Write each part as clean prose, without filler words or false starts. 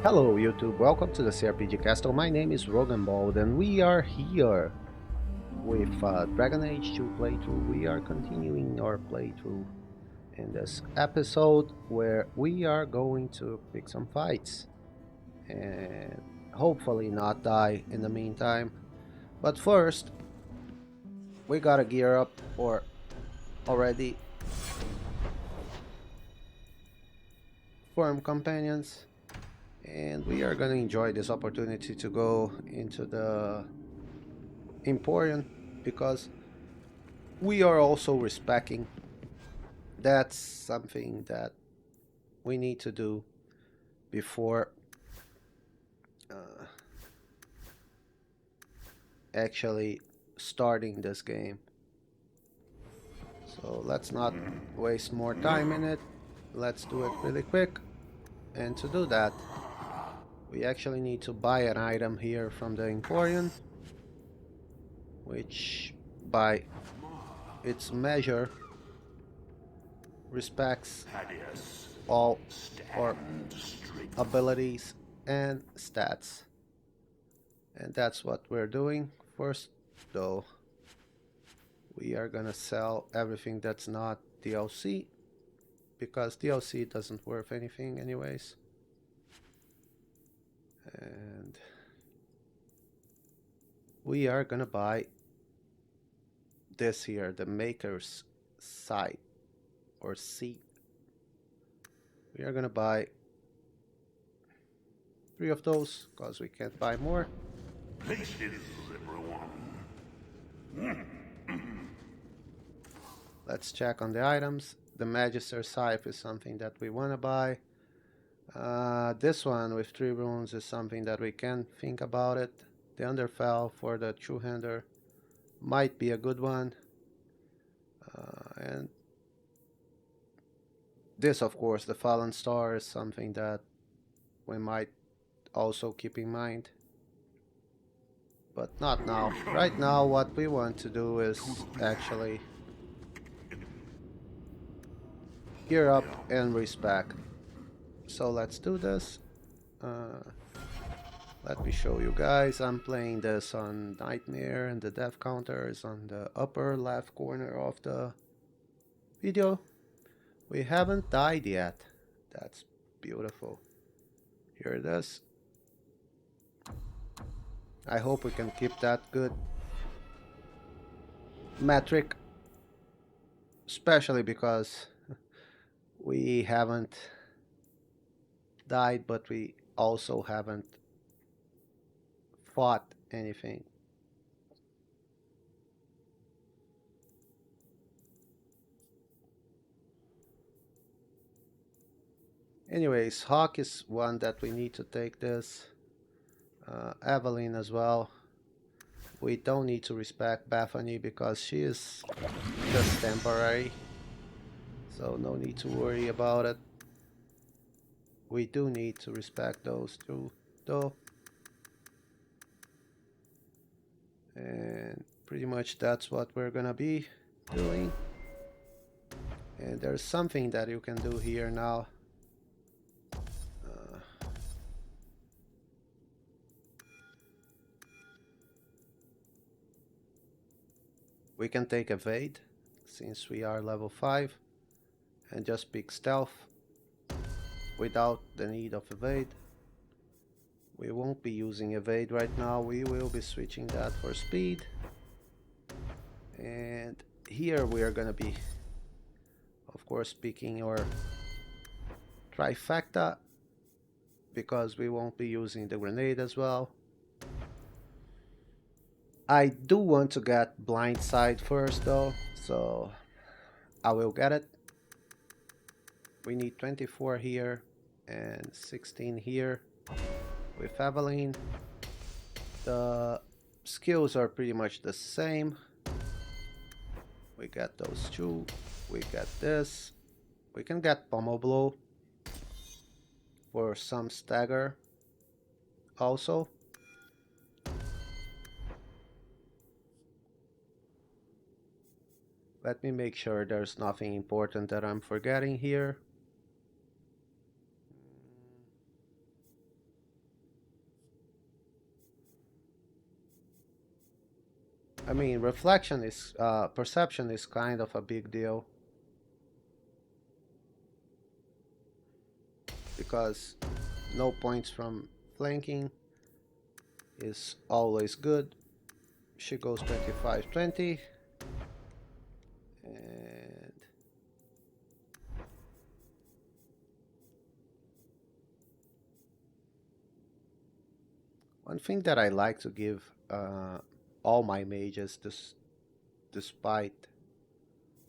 Hello YouTube, welcome to the CRPG Castle. My name is Rogan Bald and we are here with Dragon Age 2 playthrough. We are continuing our playthrough in this episode where we are going to pick some fights and hopefully not die in the meantime. But first, we gotta gear up or already form companions, and we are gonna enjoy this opportunity to go into the Emporium because we are also respecting. That's something that we need to do before uh, actually starting this game. So let's not waste more time in it. Let's do it really quick. And to do that, we actually need to buy an item here from the Emporium, which by its measure respects all our abilities and stats. And that's what we're doing. First, though, we are gonna sell everything that's not DLC, because DLC doesn't worth anything anyways. And we are gonna buy this here, the Maker's Site or Seat. We are gonna buy 3 of those because we can't buy more. Places, everyone. Let's check on the items. The Magister Scythe is something that we want to buy. This one with 3 runes is something that we can think about it. The Underfell for the Two-Hander might be a good one. And this, of course, the Fallen Star is something that we might also keep in mind. But not now. Right now, what we want to do is actually gear up and respec. So let's do this. Let me show you guys. I'm playing this on Nightmare and the death counter is on the upper left corner of the video. We haven't died yet. That's beautiful. Here it is. I hope we can keep that good metric, especially because we haven't died, but we also haven't fought anything. Anyways, Hawk is one that we need to take this. Evelyn as well. We don't need to respect Bethany because she is just temporary. So no need to worry about it. We do need to respect those two though. And pretty much that's what we're gonna be doing. And there's something that you can do here now. We can take evade since we are level 5 and just pick stealth without the need of evade. We won't be using evade right now. We will be switching that for speed. And here we are gonna be, of course, picking our trifecta because we won't be using the grenade as well. I do want to get blindside first though, so I will get it. We need 24 here and 16 here with Evelyn. The skills are pretty much the same. We get those two. We get this. We can get Pommel Blow for some stagger also. Let me make sure there's nothing important that I'm forgetting here. I mean, reflection is, perception is kind of a big deal because no points from flanking is always good. She goes 25-20, and one thing that I like to give all my mages, despite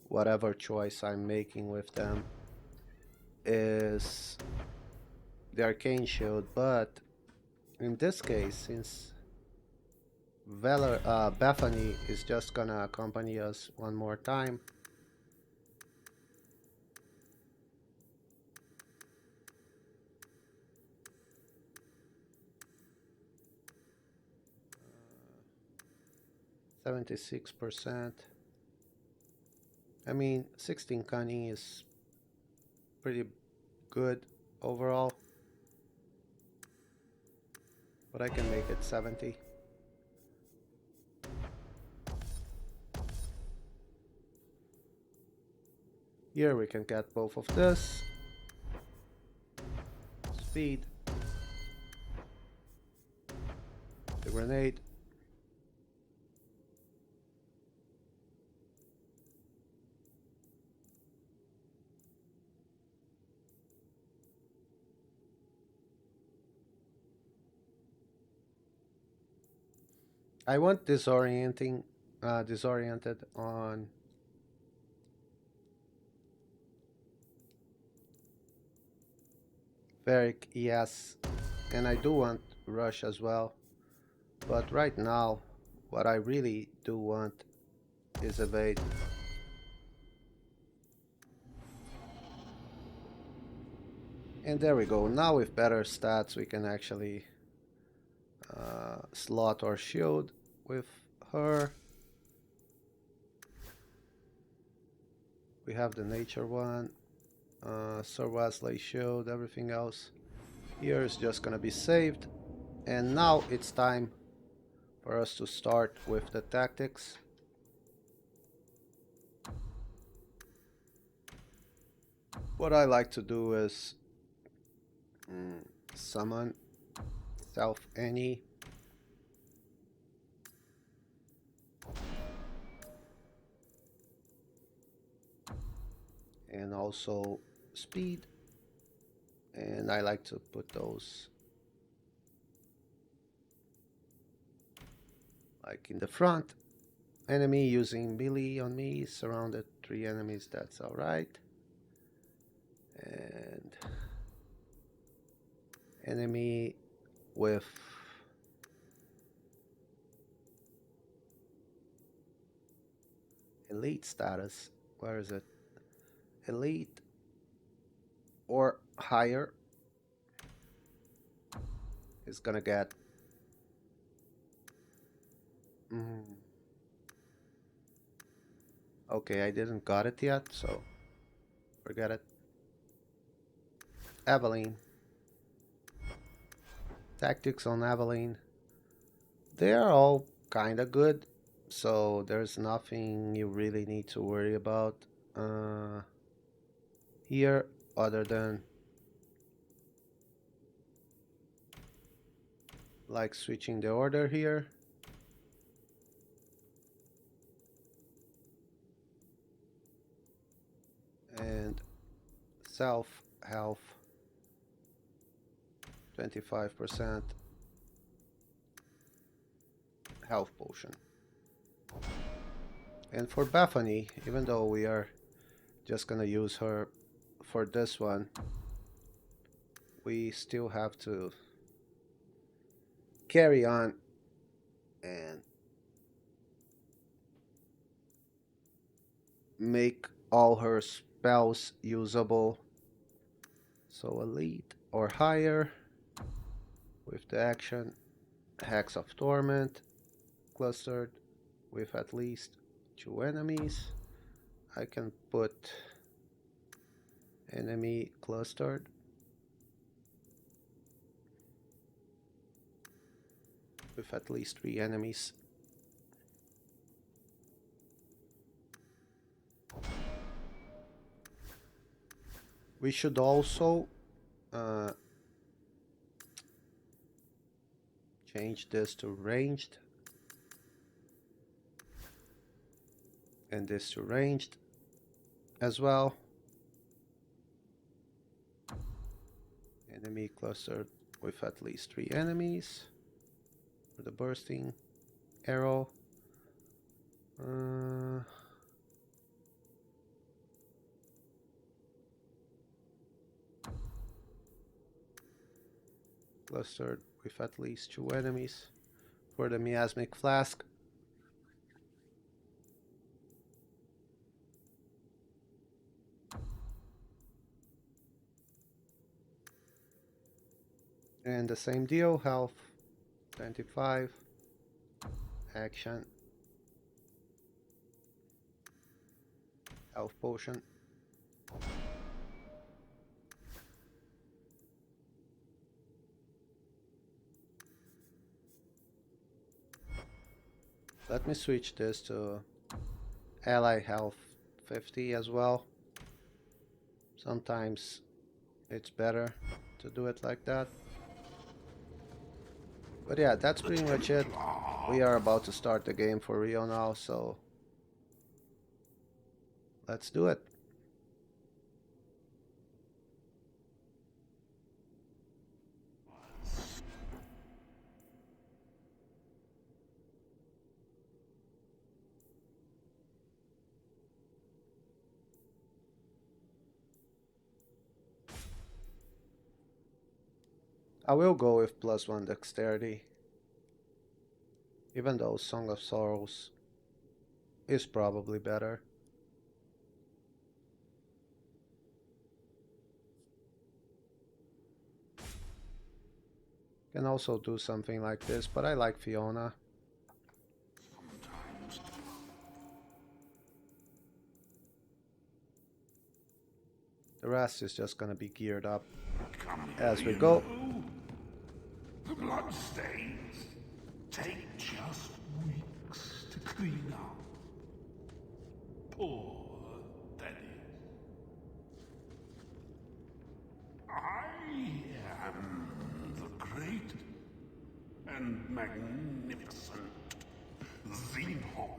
whatever choice I'm making with them, is the arcane shield. But in this case, since Bethany is just gonna accompany us one more time, 76%. I mean, 16 cunning is pretty good overall, but I can make it 70. Here we can get both of this. Speed. The grenade. I want disoriented on Varric, yes, and I do want rush as well. But right now, what I really do want is evade. And there we go. Now with better stats, we can actually slot our shield with her. We have the nature one, Sir Wesley shield, everything else here is just gonna be saved. And now it's time for us to start with the tactics. What I like to do is summon self any, and also speed, and I like to put those like in the front. Enemy using melee on me, surrounded 3 enemies, that's alright. And enemy with elite status, where is it? Elite or higher is gonna get okay, I didn't got it yet, so forget it. Aveline. Tactics on Aveline. They are all kinda good, so there's nothing you really need to worry about here other than like switching the order here. And self health 25% health potion. And for Bethany, even though we are just gonna use her for this one, we still have to carry on and make all her spells usable. So elite or higher with the action. Hex of Torment clustered with at least 2 enemies. I can put enemy clustered with at least 3 enemies. We should also change this to ranged and this to ranged as well. Enemy clustered with at least 3 enemies for the bursting arrow. Clustered with at least 2 enemies for the miasmic flask. And the same deal, health 25, action, health potion. Let me switch this to ally health 50 as well. Sometimes it's better to do it like that. But yeah, that's pretty much it. We are about to start the game for Rio now, so let's do it. I will go with +1 dexterity, even though Song of Sorrows is probably better. Can also do something like this, but I like Fiona. The rest is just gonna be geared up as we go. The bloodstains take just weeks to clean up. Poor Dennis. I am the great and magnificent Xenon,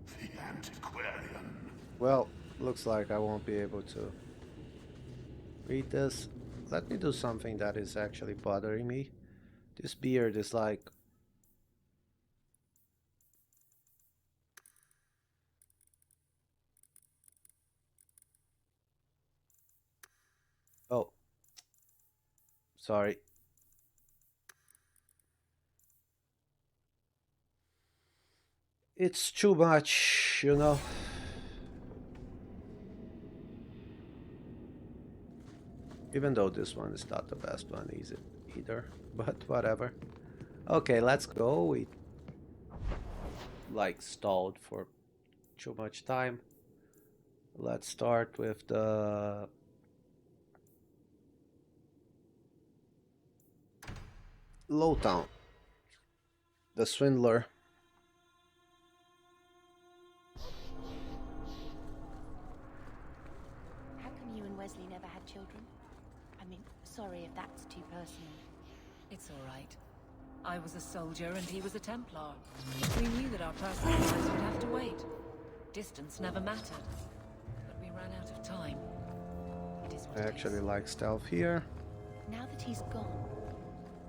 the antiquarian. Well, looks like I won't be able to read this. Let me do something that is actually bothering me. This beard is like... Oh. Sorry. It's too much, you know. Even though this one is not the best one either, but whatever. Okay, let's go. We like stalled for too much time. Let's start with the Lowtown, the Swindler. How come you and Wesley never had children? I mean, sorry if that's too personal. It's all right. I was a soldier and he was a Templar. We knew that our personal lives would have to wait. Distance never mattered. But we ran out of time. It is what I it actually is. like stealth here. Now that he's gone,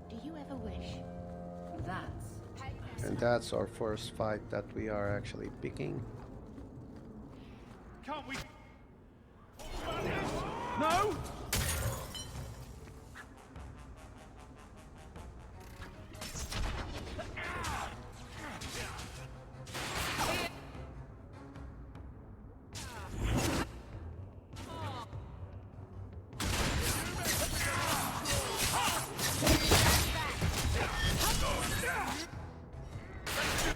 do you ever wish? That's... And that's our first fight that we are actually picking. Can't we? No!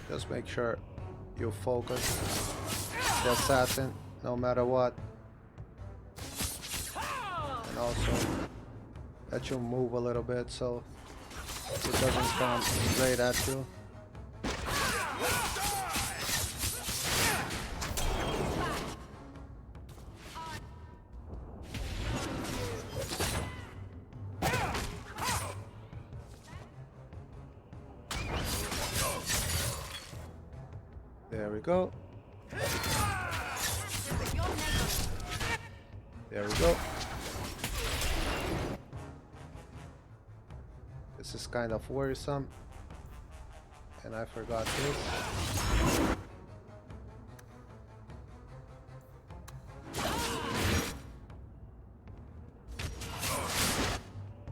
Just make sure you focus the assassin no matter what. And also let you move a little bit so it doesn't come straight at you. There we go. There we go. This is kind of worrisome. And I forgot this.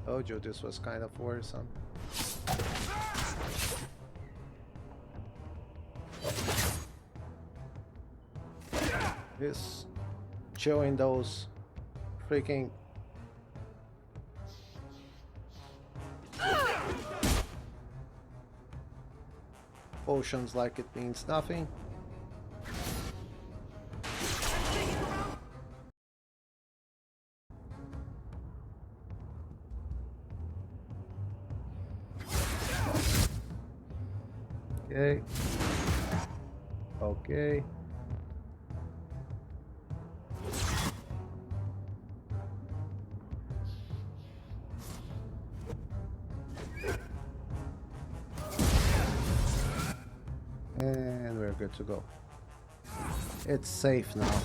Told you this was kind of worrisome. This showing those freaking potions like it means nothing. Okay. Okay. And we're good to go. It's safe now.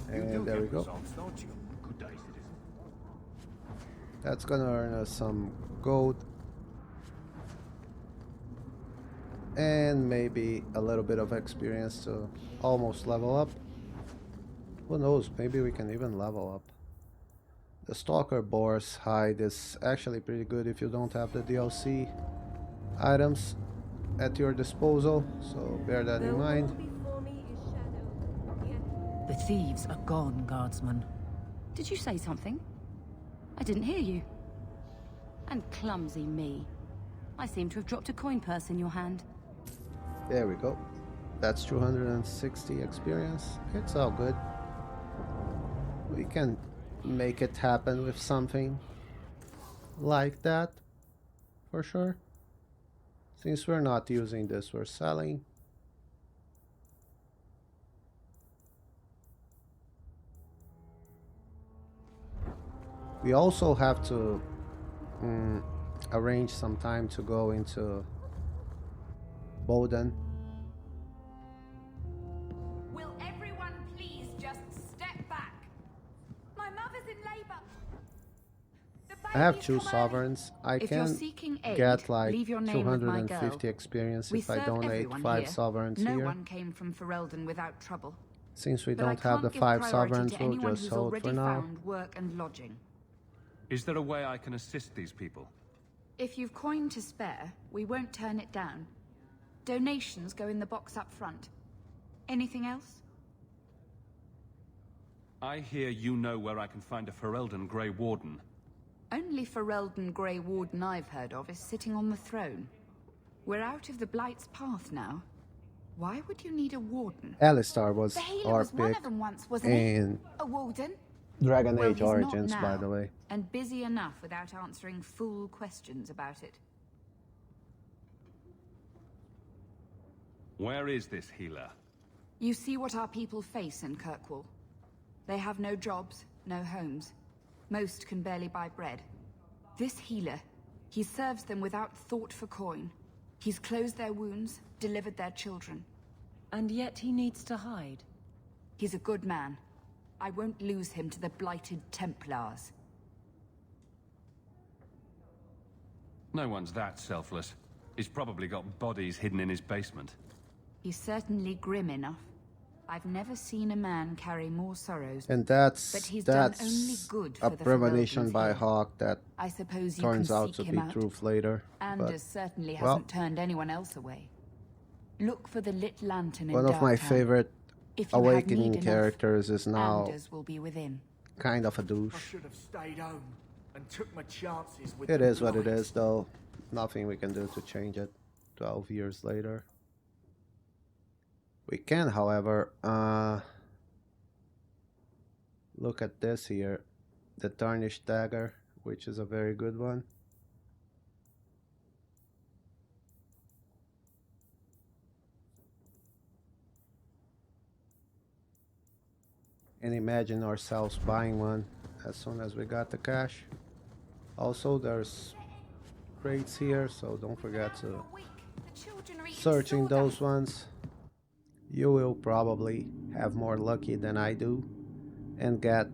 And there we go. That's gonna earn us some gold. And maybe a little bit of experience to almost level up. Who knows, maybe we can even level up. The Stalker Boar's hide is actually pretty good if you don't have the DLC items at your disposal, so bear that in mind. The thieves are gone, guardsman. Did you say something? I didn't hear you. And clumsy me. I seem to have dropped a coin purse in your hand. There we go. That's 260 experience. It's all good. We can make it happen with something like that for sure. Since we're not using this, we're selling. We also have to arrange some time to go into Bowden. Will everyone please just step back? My mother's in labor. I have 2 sovereigns. I If you're can seeking aid, get like leave your name with my 250 girl. experience We if I serve donate everyone 5 here. sovereigns No here. one came from Ferelden without trouble. Since we But I don't have can't the give 5 priority sovereigns, to we'll anyone just who's hold already for now. found work and lodging. Is there a way I can assist these people? If you've coin to spare, we won't turn it down. Donations go in the box up front. Anything else? I hear you know where I can find a Ferelden Grey Warden. Only Ferelden Grey Warden I've heard of is sitting on the throne. We're out of the Blight's path now. Why would you need a warden? Alistar was The healer our was one pick of them once, wasn't in he? A warden? Dragon Well, Age he's not Origins, by now, the way. and busy enough without answering fool questions about it. Where is this healer? You see what our people face in Kirkwall. They have no jobs, no homes. Most can barely buy bread. This healer, he serves them without thought for coin. He's closed their wounds, delivered their children. And yet he needs to hide. He's a good man. I won't lose him to the blighted Templars. No one's that selfless. He's probably got bodies hidden in his basement. He's certainly grim enough. I've never seen a man carry more sorrows. And But he's done only that's good a for the premonition Ferelden's by here. Hawk that I suppose you turns can out seek to him be out. truth later. But Anders certainly well, hasn't turned anyone else away. Look for the lit lantern in one of my Darktown. favorite If you have awakening need enough, characters is now Anders will be within. kind of a I douche. should have stayed home and took my chances with It the is what it Blights. is, though. Nothing we can do to change it 12 years later. We can, however, look at this here. The Tarnished Dagger, which is a very good one. And imagine ourselves buying one as soon as we got the cash. Also, there's crates here, so don't forget to For a week, the children are eating searching those sawdust. ones. You will probably have more lucky than I do and get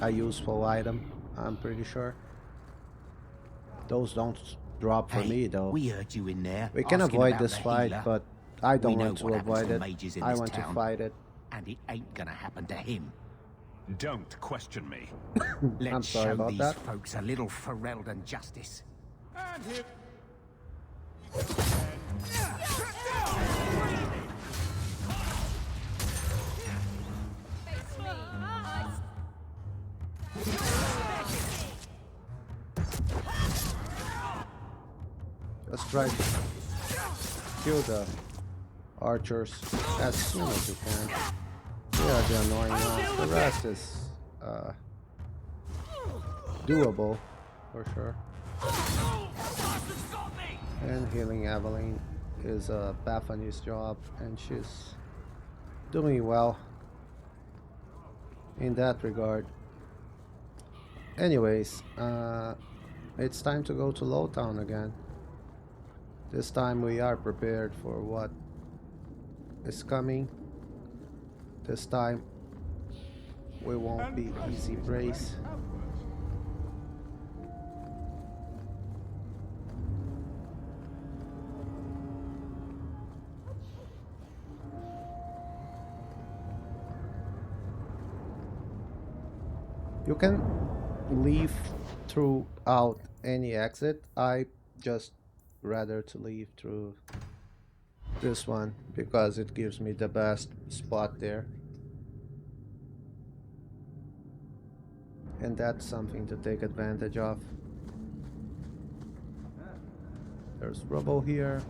a useful item, I'm pretty sure. Those don't drop for me though. We heard you in there. We can asking avoid about this the fight, healer. but I don't We know want to what happens avoid to it. mages in I this want to town. fight it. And it ain't gonna happen to him. Don't question me. Let's I'm sorry show about these that. folks a little Ferelden justice. And here. Face me. I Let's try to kill the archers as soon as you can. They are the annoying ones. The rest is doable for sure. And healing Evelyn is Bethany's job, and she's doing well in that regard. Anyways, it's time to go to Lowtown again. This time we are prepared for what is coming. This time we won't be easy brace. You can leave throughout any exit. I just rather to leave through this one because it gives me the best spot there, and that's something to take advantage of. There's rubble here.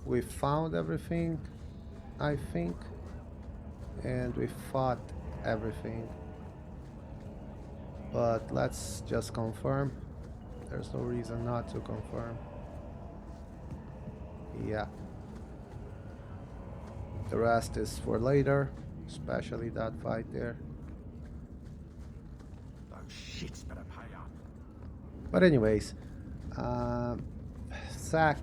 We found everything, I think, and we fought everything. But let's just confirm. There's no reason not to confirm. Yeah. The rest is for later, especially that fight there. Those shits better pay up. But anyways, Zach.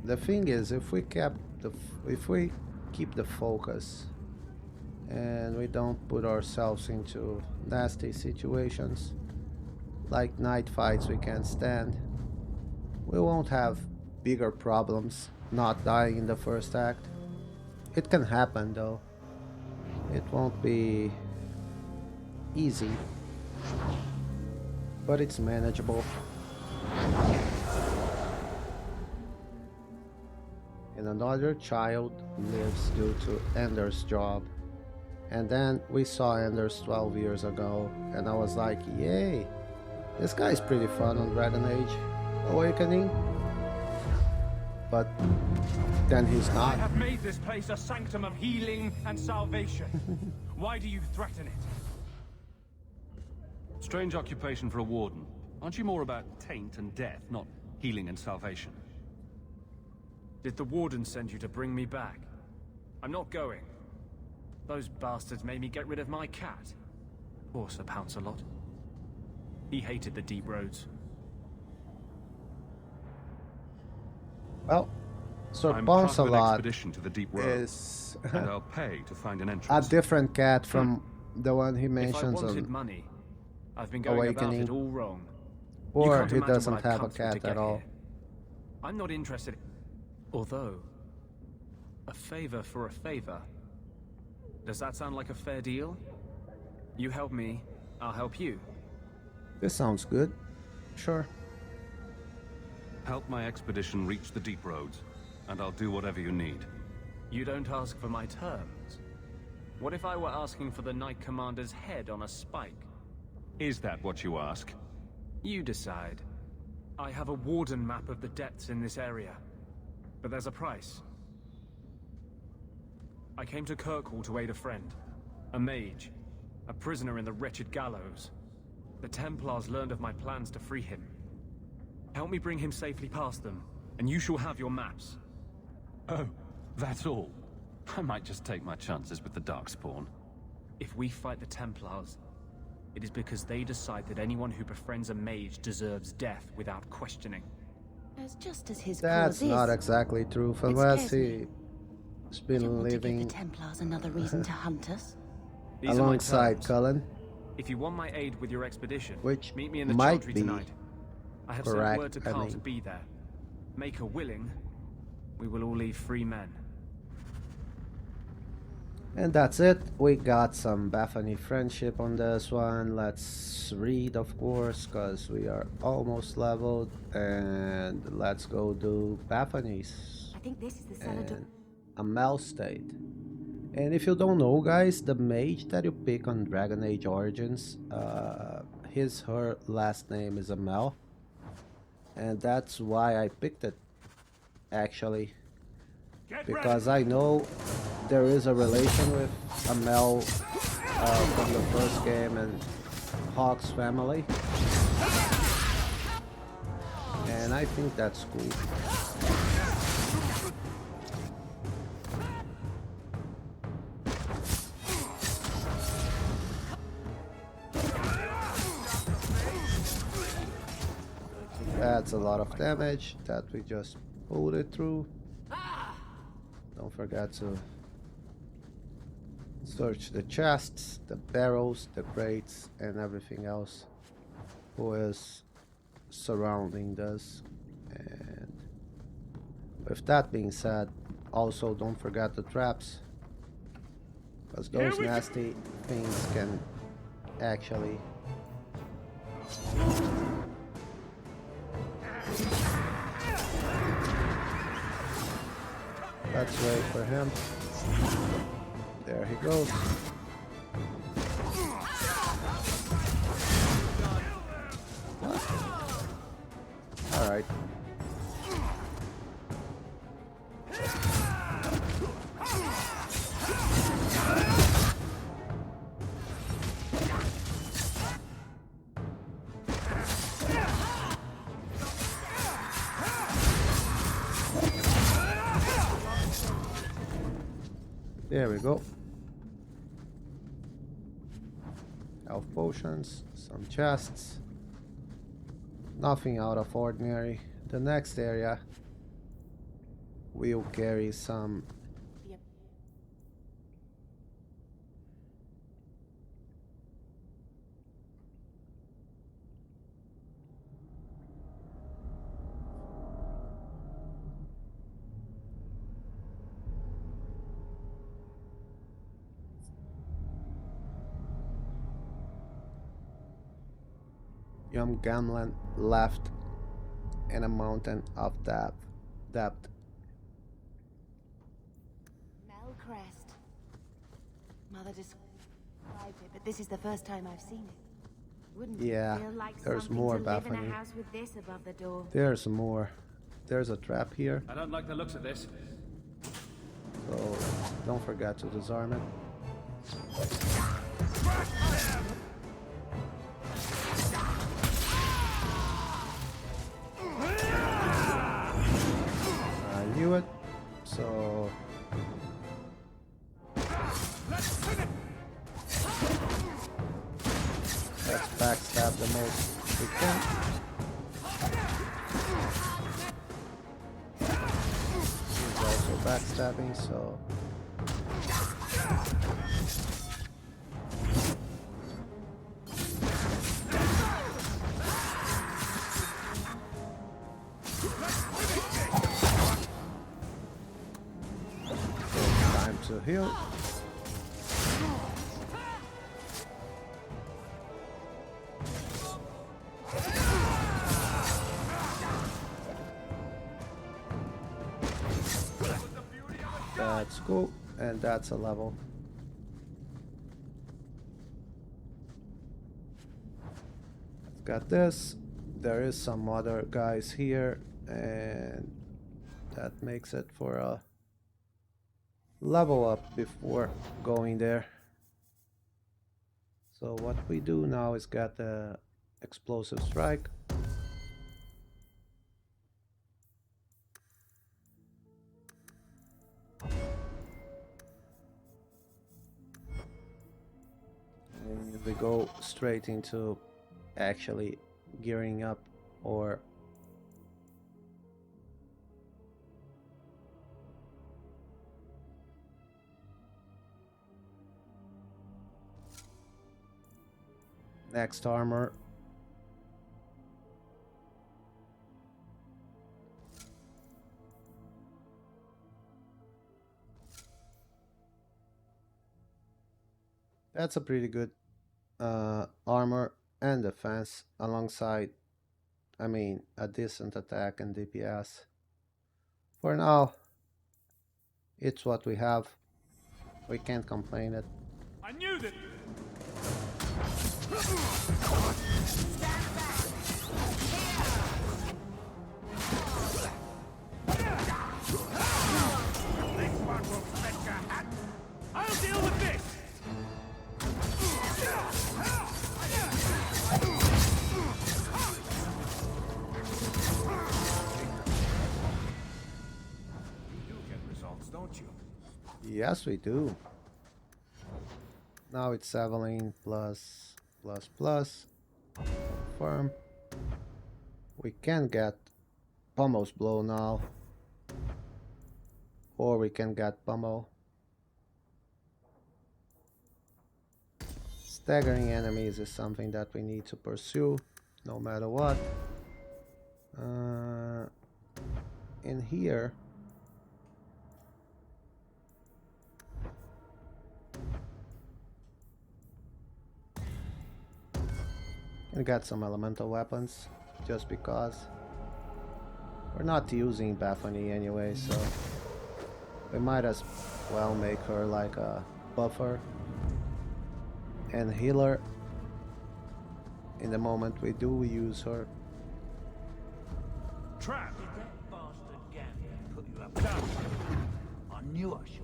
The thing is, if we keep the focus and we don't put ourselves into nasty situations like night fights we can't stand, we won't have bigger problems not dying in the first act. It can happen though. It won't be easy, but it's manageable. And another child lives due to Ender's job. And then we saw Ender's 12 years ago, and I was like, yay, this guy's pretty fun on Dragon Age Awakening. But then he's I not. have made this place a sanctum of healing and salvation. Why do you threaten it? Strange occupation for a warden. Aren't you more about taint and death, not healing and salvation? Did the warden send you to bring me back? I'm not going. Those bastards made me get rid of my cat. Poor Sir Pouncelot. He hated the deep roads. Well, Sir I'm part of an Poncelot expedition to the deep road, is and I'll pay to find an a entrance. different cat from the one he If I mentions wanted on, money, I've been going about Awakening. it all wrong. You or can't he imagine doesn't what I've have a come through to cat get at all. here. I'm not interested. Although, a favor for a favor. Does that sound like a fair deal? You help me, I'll help you. This sounds good. Sure. Help my expedition reach the deep roads, and I'll do whatever you need. You don't ask for my terms. What if I were asking for the Knight Commander's head on a spike? Is that what you ask? You decide. I have a warden map of the depths in this area. But there's a price. I came to Kirkwall to aid a friend. A mage. A prisoner in the wretched gallows. The Templars learned of my plans to free him. Help me bring him safely past them, and you shall have your maps. Oh, That's all. I might just take my chances with the Darkspawn. If we fight the Templars, it is because they decide that anyone who befriends a mage deserves death without questioning. As just as his That's cause not is, exactly true, it unless scares me. he's I been don't want to give the living Templars another reason to hunt us. These are my alongside terms. Cullen, If you want my aid with your expedition, which meet me in the might Chantry be tonight. I have sent correct, word to I Carl to mean. be there. Make her willing, we will all leave free men. And that's it. We got some Bethany friendship on this one. Let's read, of course, because we are almost leveled. And let's go do Bethany's I think this is the cellar door. and Amell state. And if you don't know, guys, the mage that you pick on Dragon Age Origins, her last name is Amell. And that's why I picked it, actually. Because I know there is a relation with Amell from the first game and Hawk's family. And I think that's cool. That's a lot of damage that we just pulled it through. Don't forget to search the chests, the barrels, the crates, and everything else who is surrounding this. And with that being said, also don't forget the traps, because those nasty things can actually let's wait for him. There he goes. Alright. There we go. Health potions, some chests. Nothing out of ordinary. The next area will carry some young Gamlan left in a mountain of depth. Mel crest. Mother described it, but this is the first time I've seen it. Wouldn't Yeah, it feel like there's something more, to live in Bethany. a house with this above the door? There's more. There's a trap here, I don't like the looks of this. so don't forget to disarm it. I knew it, so let's backstab the most we can. He's also backstabbing, so time to heal. That's cool, and that's a level. I've got this. There is some other guys here, and that makes it for a level up before going there. So what we do now is get the explosive strike. we go straight into actually gearing up, or next armor. That's a pretty good armor and defense alongside, I mean, a decent attack and DPS. For now, it's what we have. We can't complain it. I knew that. This one will fetch your hat. I'll deal with this. You do get results, don't you? Yes, we do. Now it's Evelyn plus. Confirm. We can get Pommel's Blow now. Or we can get Pommel. Staggering enemies is something that we need to pursue, no matter what. In here, we got some elemental weapons, just because we're not using Bethany anyway, so we might as well make her like a buffer and healer in the moment we do use her. Trap. Did that bastard Gambit put you up? Down. I knew I should.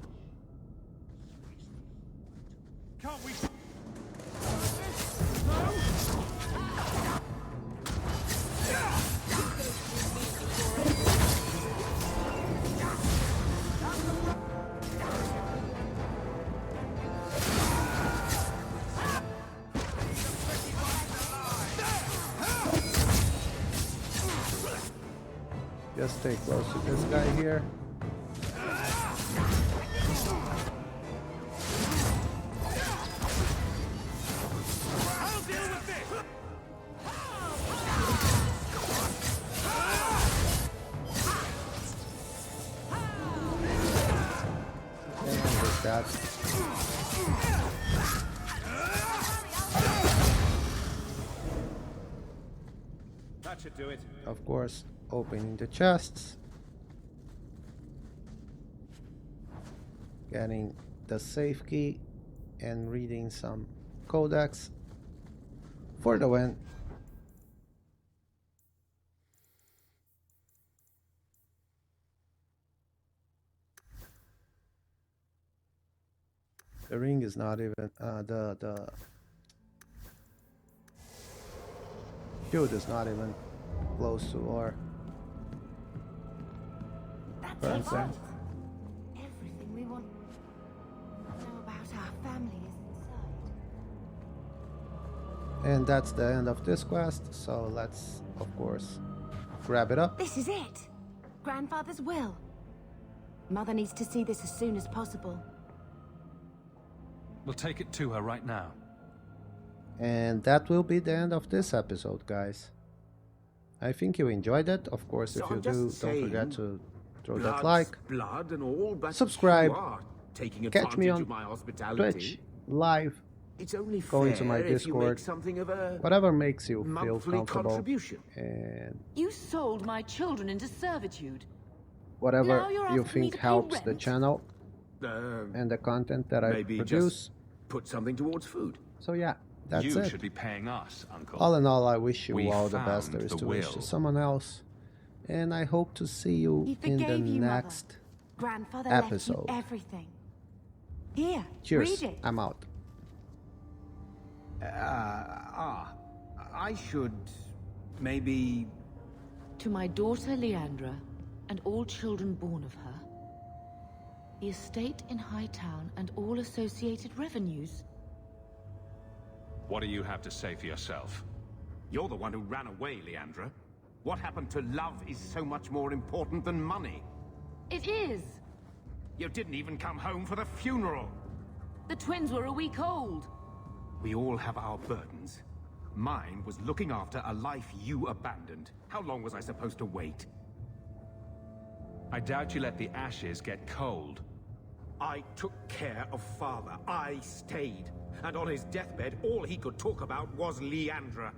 Can't we? Just stay close to this guy here. I'll deal with this. And with that, That should do it. of course, opening the chests, getting the safe key, and reading some codex for the win. The ring is not even the shield is not even close to our That's current it. thing. Everything we want to know about our family is inside. And that's the end of this quest, so let's, of course, grab it up. This is it! Grandfather's will. Mother needs to see this as soon as possible. We'll take it to her right now. And that will be the end of this episode, guys. I think you enjoyed it. Of course, if So you I'm do, just don't forget saying, to throw that Blood's like, blood and all, but subscribe, you are taking catch me advantage on of my hospitality. Twitch, live, It's only go into my fair if you make Discord, something of a whatever makes you feel monthly comfortable. contribution. And You sold my children into servitude. whatever Now you're you asking me think to pay helps the rent? channel Uh, and the content that I maybe produce. just put something towards food. So yeah, that's You it. should be paying us, Uncle. All in all, I wish you We all the best found there is the to wish to will. someone else. And I hope to see you He in the forgave you, Mother. next Grandfather episode. left you everything. Here, Cheers. read it. I'm out. I should maybe. To my daughter Leandra, and all children born of her, the estate in Hightown and all associated revenues. What do you have to say for yourself? You're the one who ran away, Leandra. What happened to love is so much more important than money. It is! You didn't even come home for the funeral. The twins were a week old. We all have our burdens. Mine was looking after a life you abandoned. How long was I supposed to wait? I doubt you let the ashes get cold. I took care of Father. I stayed. And on his deathbed, all he could talk about was Leandra.